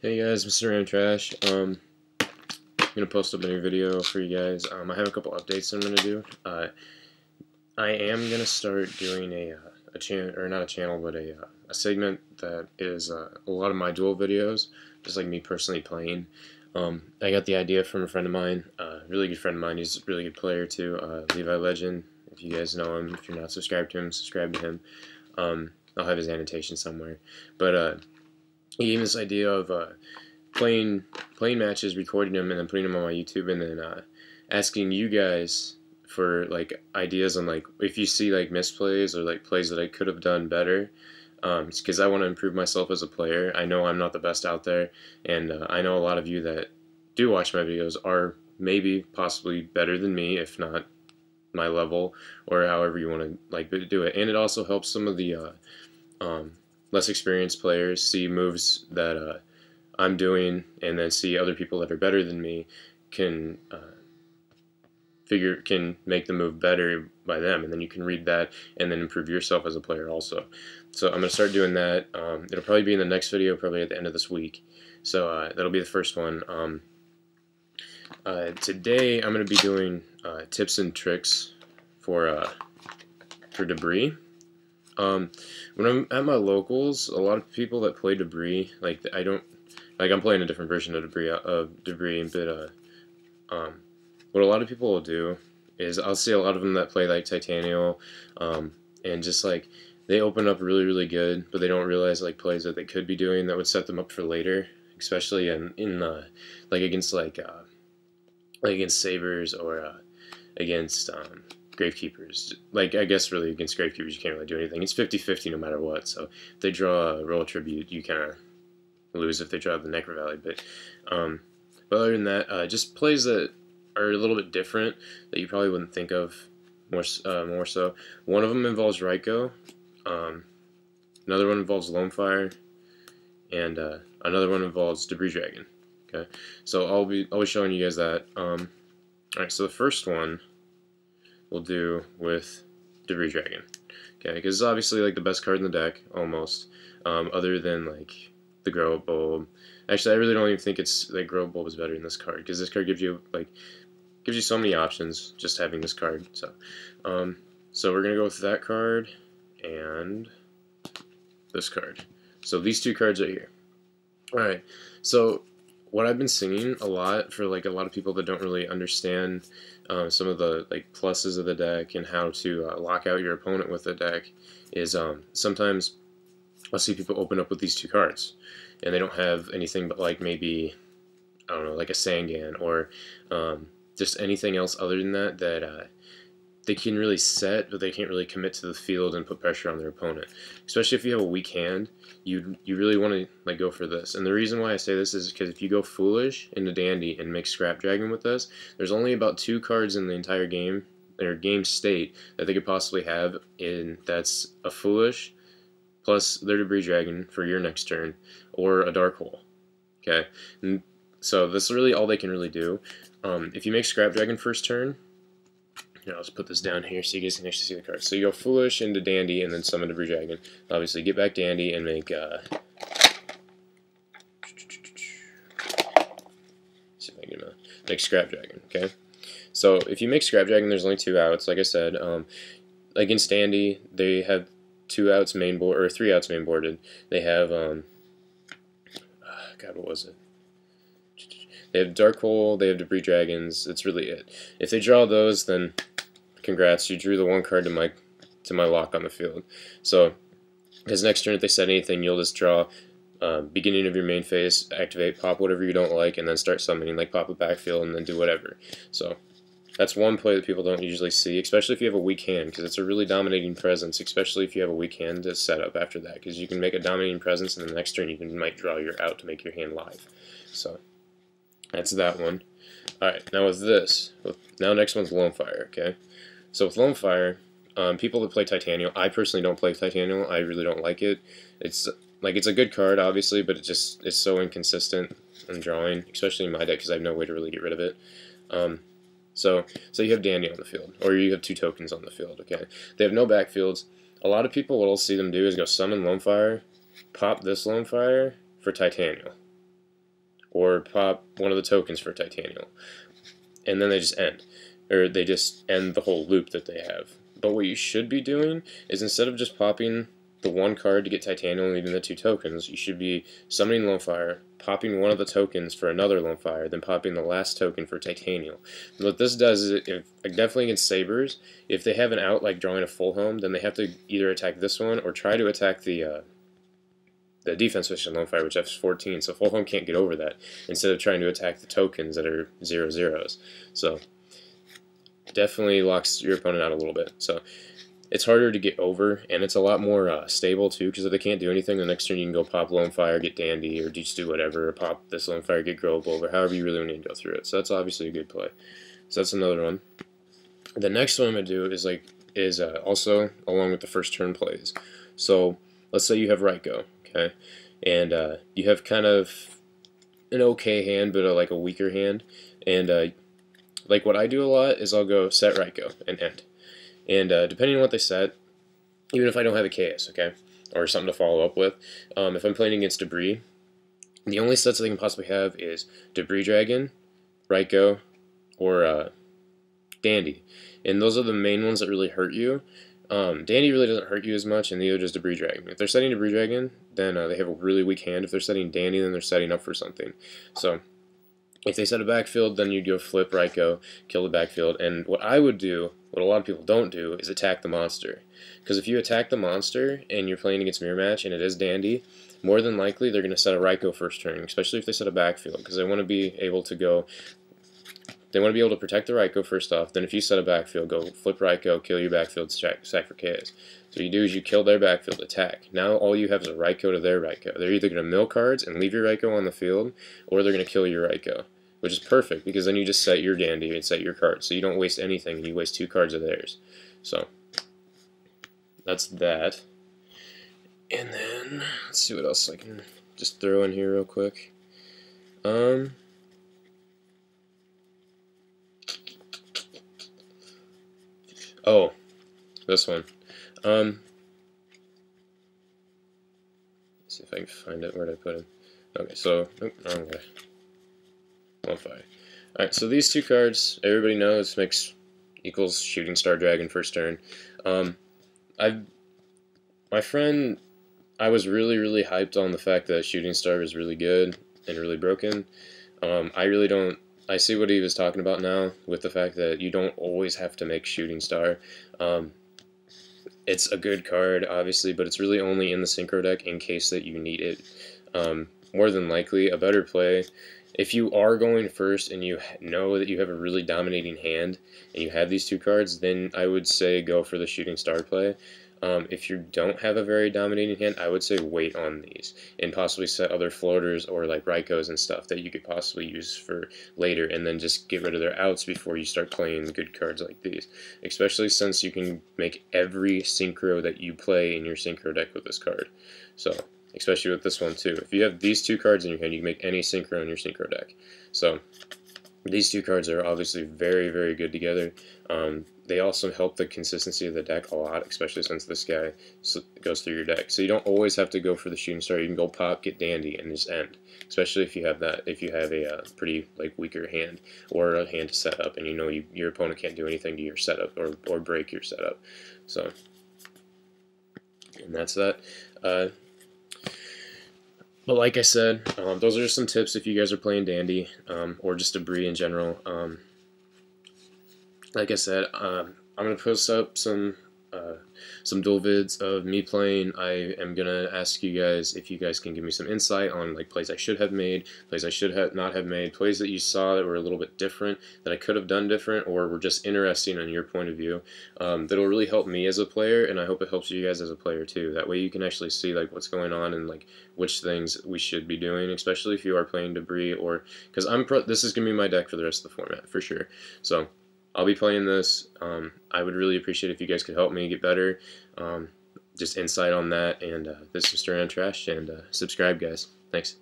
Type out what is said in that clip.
Hey guys, Mr. Ram Trash. I'm gonna post up a new video for you guys. I have a couple updates I'm gonna do. I am gonna start doing a channel, or not a channel, but a segment that is a lot of my duel videos, just like me personally playing. I got the idea from a friend of mine, really good friend of mine. He's a really good player too, Levi Legend. If you guys know him, if you're not subscribed to him, subscribe to him. I'll have his annotation somewhere. But he gave me this idea of playing matches, recording them, and then putting them on my YouTube, and then asking you guys for like ideas on like if you see like misplays or like plays that I could have done better. Because I want to improve myself as a player. I know I'm not the best out there, and I know a lot of you that do watch my videos are maybe possibly better than me, if not my level, or however you want to like do it. And it also helps some of the less experienced players see moves that I'm doing, and then see other people that are better than me can can make the move better by them, and then you can read that and then improve yourself as a player also. So I'm gonna start doing that. It'll probably be in the next video, probably at the end of this week. So that'll be the first one. Today I'm gonna be doing tips and tricks for debris. When I'm at my locals, a lot of people that play debris, like I'm playing a different version of debris, but what a lot of people will do is I'll see a lot of them that play like Titanial, and just like they open up really good, but they don't realize like plays that they could be doing that would set them up for later, especially in like against like against Sabers or against Gravekeepers. Like, I guess really against Gravekeepers you can't really do anything. It's 50-50 no matter what, so if they draw a Royal Tribute, you kind of lose if they draw the Necro Valley. But other than that, just plays that are a little bit different that you probably wouldn't think of more so. One of them involves Raikou, another one involves Lonefire, and another one involves Debris Dragon. Okay, so I'll be showing you guys that. Alright, so the first one we'll do with Debris Dragon. Okay, because it's obviously like the best card in the deck, almost. Other than like the Grow Up Bulb. Actually, I really don't even think it's like Grow Up Bulb is better than this card, because this card gives you so many options just having this card. So we're gonna go with that card and this card. So these two cards are here. All right. So what I've been seeing a lot for like a lot of people that don't really understand some of the like pluses of the deck and how to lock out your opponent with the deck is sometimes I'll see people open up with these two cards and they don't have anything but like maybe, I don't know, like a Sangan or just anything else other than that they can really set, but they can't really commit to the field and put pressure on their opponent. Especially if you have a weak hand, you really want to like go for this. And the reason why I say this is because if you go Foolish into Dandy and make Scrap Dragon with this, there's only about 2 cards in the entire game, or game state, that they could possibly have in that's a Foolish plus their Debris Dragon for your next turn, or a Dark Hole. Okay, and so this is really all they can really do. If you make Scrap Dragon first turn, I'll just put this down here so you guys can actually see the cards. So you go Foolish into Dandy and then summon Debris Dragon. Obviously, get back Dandy and make see if I can make Scrap Dragon. Okay. So if you make Scrap Dragon, there's only 2 outs. Like I said, against Dandy, they have 2 outs main board, or 3 outs main boarded. They have God, what was it? They have Dark Hole, they have Debris Dragons. That's really it. If they draw those, then congrats, you drew the 1 card to my lock on the field. So, because next turn if they set anything, you'll just draw beginning of your main phase, activate, pop whatever you don't like, and then start summoning, like pop a backfield and then do whatever. So, that's one play that people don't usually see, especially if you have a weak hand, because it's a really dominating presence, especially if you have a weak hand to set up after that, because you can make a dominating presence, and the next turn you might draw your out to make your hand live. So, that's that one. Alright, now with this, now next one's Lonefire, okay? So with Lonefire, people that play Titanial, I personally don't play Titanial, I really don't like it. It's a good card, obviously, but it's so inconsistent in drawing, especially in my deck, because I have no way to really get rid of it. So you have Dandy on the field, or you have 2 tokens on the field, okay? They have no backfields. A lot of people, what I'll see them do is go summon Lonefire, pop this Lonefire for Titanial. or pop one of the tokens for Titanial, and then they just end, or they just end the whole loop that they have. But what you should be doing is, instead of just popping the one card to get Titanial and leaving the 2 tokens, you should be summoning Lonefire, popping one of the tokens for another Lonefire, then popping the last token for Titanial. And what this does is, definitely against Sabers, if they have an out like drawing a full home, then they have to either attack this one or try to attack the defense mission Lonefire, which has 14, so full home can't get over that, instead of trying to attack the tokens that are 0/0s. So definitely locks your opponent out a little bit. So it's harder to get over, and it's a lot more stable too, because if they can't do anything, the next turn you can go pop Lonefire, get Dandy, or just do whatever, or pop this Lonefire, get Growable, or however you really want to go through it. So that's obviously a good play. So that's another one. The next one I'm going to do is also along with the first turn plays. So let's say you have Raikou, okay, and you have kind of an okay hand, but like a weaker hand, and like what I do a lot is I'll go set Raikou and end. And depending on what they set, even if I don't have a KS, okay, or something to follow up with, if I'm playing against Debris, the only sets they can possibly have is Debris Dragon, Raikou, or Dandy. And those are the main ones that really hurt you. Dandy really doesn't hurt you as much, and neither does Debris Dragon. If they're setting Debris Dragon, then they have a really weak hand. If they're setting Dandy, then they're setting up for something. So if they set a backfield, then you'd go flip Raikou, kill the backfield, and what I would do, what a lot of people don't do, is attack the monster. Because if you attack the monster and you're playing against Mirror Match and it is Dandy, more than likely they're going to set a Raikou first turn, especially if they set a backfield, because they want to be able to go. They want to be able to protect the Raikou first off. Then if you set a backfield, go flip Raikou, kill your backfield, sack for KS. So what you do is you kill their backfield, attack. Now all you have is a Raikou to their Raikou. They're either going to mill cards and leave your Raikou on the field, or they're going to kill your Raikou, which is perfect because then you just set your Dandy and set your cards, so you don't waste anything and you waste 2 cards of theirs. So that's that. And then let's see what else I can just throw in here real quick. Oh, this one. Let's see if I can find it. Where did I put it? Okay, so wrong way. Lonefire. Alright, so these 2 cards, everybody knows, equals Shooting Star Dragon first turn. My friend, I was really hyped on the fact that Shooting Star was really good and really broken. I see what he was talking about now with the fact that you don't always have to make Shooting Star. It's a good card, obviously, but it's really only in the Synchro deck in case that you need it. More than likely, a better play, if you are going first and you know that you have a really dominating hand and you have these 2 cards, then I would say go for the Shooting Star play. If you don't have a very dominating hand, I would say wait on these and possibly set other floaters or like Raikous and stuff that you could possibly use for later, and then just get rid of their outs before you start playing good cards like these, especially since you can make every synchro that you play in your synchro deck with this card. So especially with this one too. If you have these 2 cards in your hand, you can make any synchro in your synchro deck. So these 2 cards are obviously very good together. They also help the consistency of the deck a lot, especially since this guy goes through your deck. So you don't always have to go for the Shooting Star. You can go pop, get Dandy, and just end. Especially if you have a pretty weaker hand or a hand to set up, and you know your opponent can't do anything to your setup or break your setup. So, and that's that. But like I said, those are just some tips if you guys are playing Dandy or just Debris in general. Like I said, I'm going to post up some duel vids of me playing. I am going to ask you guys if you guys can give me some insight on like plays I should have made, plays I should not have made, plays that you saw that were a little bit different, that I could have done different, or were just interesting on your point of view. That'll really help me as a player, and I hope it helps you guys as a player too. That way you can actually see like what's going on and like which things we should be doing, especially if you are playing Debris, or because this is going to be my deck for the rest of the format for sure. So I'll be playing this. I would really appreciate if you guys could help me get better. Just insight on that. And this is Mr. Trash, and subscribe, guys. Thanks.